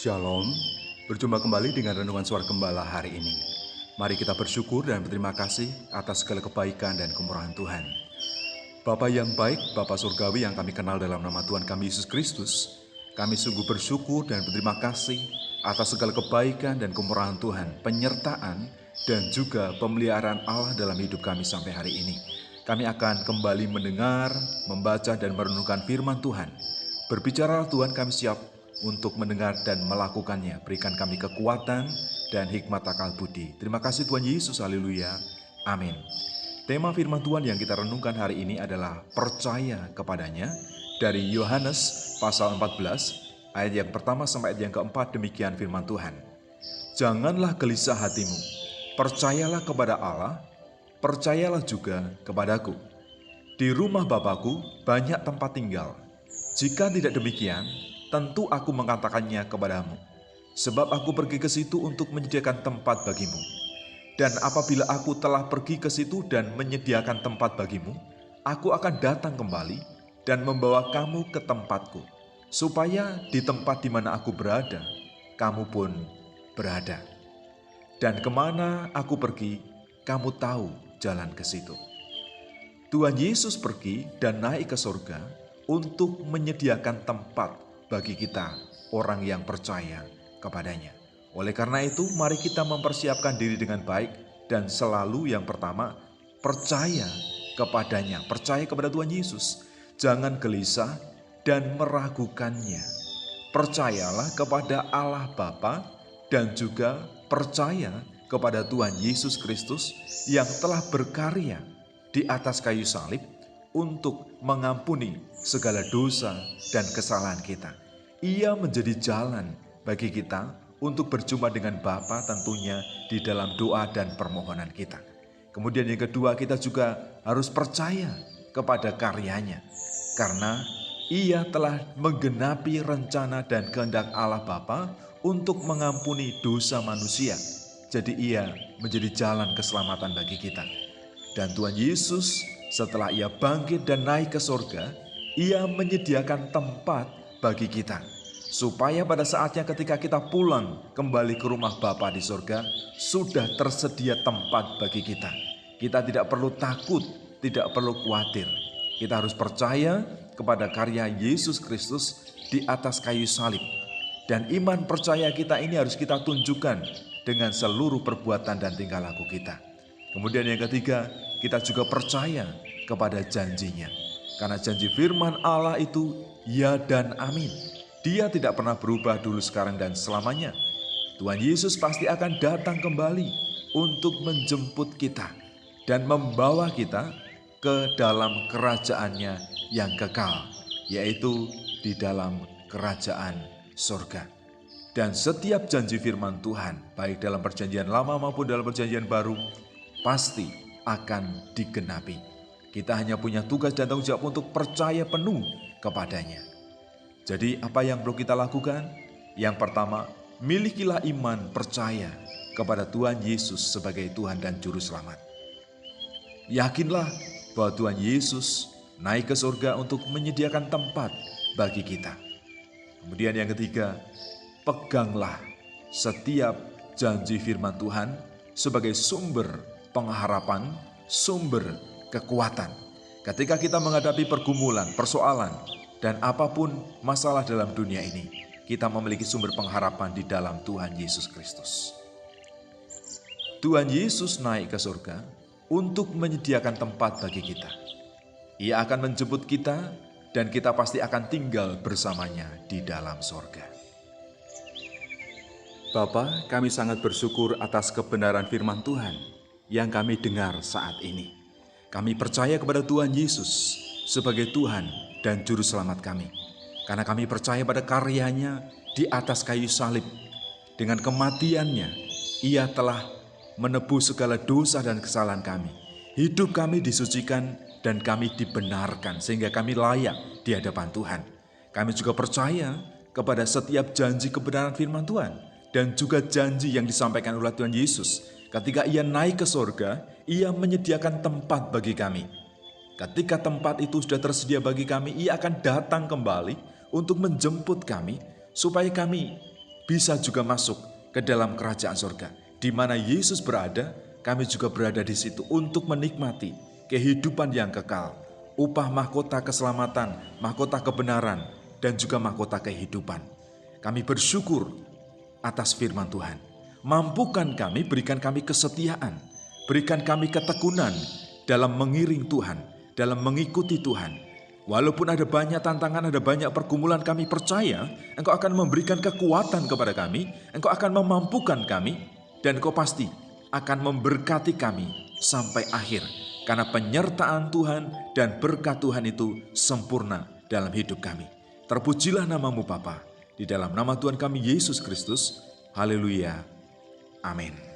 Shalom, berjumpa kembali dengan Renungan Suara Gembala hari ini. Mari kita bersyukur dan berterima kasih atas segala kebaikan dan kemurahan Tuhan. Bapa yang baik, Bapa Surgawi yang kami kenal dalam nama Tuhan kami Yesus Kristus, kami sungguh bersyukur dan berterima kasih atas segala kebaikan dan kemurahan Tuhan, penyertaan dan juga pemeliharaan Allah dalam hidup kami sampai hari ini. Kami akan kembali mendengar, membaca dan merenungkan firman Tuhan. Berbicara Tuhan, kami siap untuk mendengar dan melakukannya. Berikan kami kekuatan dan hikmat akal budi. Terima kasih Tuhan Yesus, haleluya, amin. Tema firman Tuhan yang kita renungkan hari ini adalah percaya kepadanya, dari Yohanes pasal 14 ayat yang pertama sampai ayat yang keempat. Demikian firman Tuhan. Janganlah gelisah hatimu, percayalah kepada Allah, percayalah juga kepadaku. Di rumah Bapakku banyak tempat tinggal. Jika tidak demikian, tentu aku mengatakannya kepadamu, sebab aku pergi ke situ untuk menyediakan tempat bagimu. Dan apabila aku telah pergi ke situ dan menyediakan tempat bagimu, aku akan datang kembali dan membawa kamu ke tempatku, supaya di tempat di mana aku berada, kamu pun berada. Dan kemana aku pergi, kamu tahu jalan ke situ. Tuhan Yesus pergi dan naik ke surga untuk menyediakan tempat bagi kita, orang yang percaya kepadanya. Oleh karena itu, mari kita mempersiapkan diri dengan baik dan selalu yang pertama, percaya kepadanya, percaya kepada Tuhan Yesus. Jangan gelisah dan meragukannya. Percayalah kepada Allah Bapa dan juga percaya kepada Tuhan Yesus Kristus yang telah berkarya di atas kayu salib untuk mengampuni segala dosa dan kesalahan kita. Ia menjadi jalan bagi kita untuk berjumpa dengan Bapa, tentunya di dalam doa dan permohonan kita. Kemudian yang kedua, kita juga harus percaya kepada karyanya, karena ia telah menggenapi rencana dan kehendak Allah Bapa untuk mengampuni dosa manusia. Jadi ia menjadi jalan keselamatan bagi kita. Dan Tuhan Yesus setelah ia bangkit dan naik ke surga, ia menyediakan tempat bagi kita, supaya pada saatnya ketika kita pulang kembali ke rumah Bapa di surga, sudah tersedia tempat bagi kita. Kita tidak perlu takut, tidak perlu khawatir. Kita harus percaya kepada karya Yesus Kristus di atas kayu salib. Dan iman percaya kita ini harus kita tunjukkan dengan seluruh perbuatan dan tingkah laku kita. Kemudian yang ketiga, kita juga percaya kepada janjinya. Karena janji firman Allah itu ya dan amin. Dia tidak pernah berubah dulu, sekarang, dan selamanya. Tuhan Yesus pasti akan datang kembali untuk menjemput kita dan membawa kita ke dalam kerajaannya yang kekal, yaitu di dalam kerajaan surga. Dan setiap janji firman Tuhan, baik dalam perjanjian lama maupun dalam perjanjian baru, pasti akan digenapi. Kita hanya punya tugas dan tanggung jawab untuk percaya penuh kepadanya. Jadi apa yang perlu kita lakukan? Yang pertama, milikilah iman percaya kepada Tuhan Yesus sebagai Tuhan dan Juru Selamat. Yakinlah bahwa Tuhan Yesus naik ke surga untuk menyediakan tempat bagi kita. Kemudian yang ketiga, peganglah setiap janji firman Tuhan sebagai sumber pengharapan, sumber kekuatan. Ketika kita menghadapi pergumulan, persoalan, dan apapun masalah dalam dunia ini, kita memiliki sumber pengharapan di dalam Tuhan Yesus Kristus. Tuhan Yesus naik ke surga untuk menyediakan tempat bagi kita. Ia akan menjemput kita dan kita pasti akan tinggal bersamanya di dalam surga. Bapa, kami sangat bersyukur atas kebenaran firman Tuhan yang kami dengar saat ini. Kami percaya kepada Tuhan Yesus sebagai Tuhan dan Juru Selamat kami. Karena kami percaya pada karyanya di atas kayu salib. Dengan kematiannya, ia telah menebus segala dosa dan kesalahan kami. Hidup kami disucikan dan kami dibenarkan sehingga kami layak di hadapan Tuhan. Kami juga percaya kepada setiap janji kebenaran firman Tuhan dan juga janji yang disampaikan oleh Tuhan Yesus. Ketika ia naik ke surga, ia menyediakan tempat bagi kami. Ketika tempat itu sudah tersedia bagi kami, ia akan datang kembali untuk menjemput kami, supaya kami bisa juga masuk ke dalam kerajaan surga. Di mana Yesus berada, kami juga berada di situ untuk menikmati kehidupan yang kekal, upah mahkota keselamatan, mahkota kebenaran, dan juga mahkota kehidupan. Kami bersyukur atas firman Tuhan. Mampukan kami, berikan kami kesetiaan, berikan kami ketekunan dalam mengiring Tuhan, dalam mengikuti Tuhan. Walaupun ada banyak tantangan, ada banyak pergumulan, kami percaya Engkau akan memberikan kekuatan kepada kami, Engkau akan memampukan kami, dan Engkau pasti akan memberkati kami sampai akhir. Karena penyertaan Tuhan dan berkat Tuhan itu sempurna dalam hidup kami. Terpujilah namamu Bapa, di dalam nama Tuhan kami Yesus Kristus. Haleluya. Amin.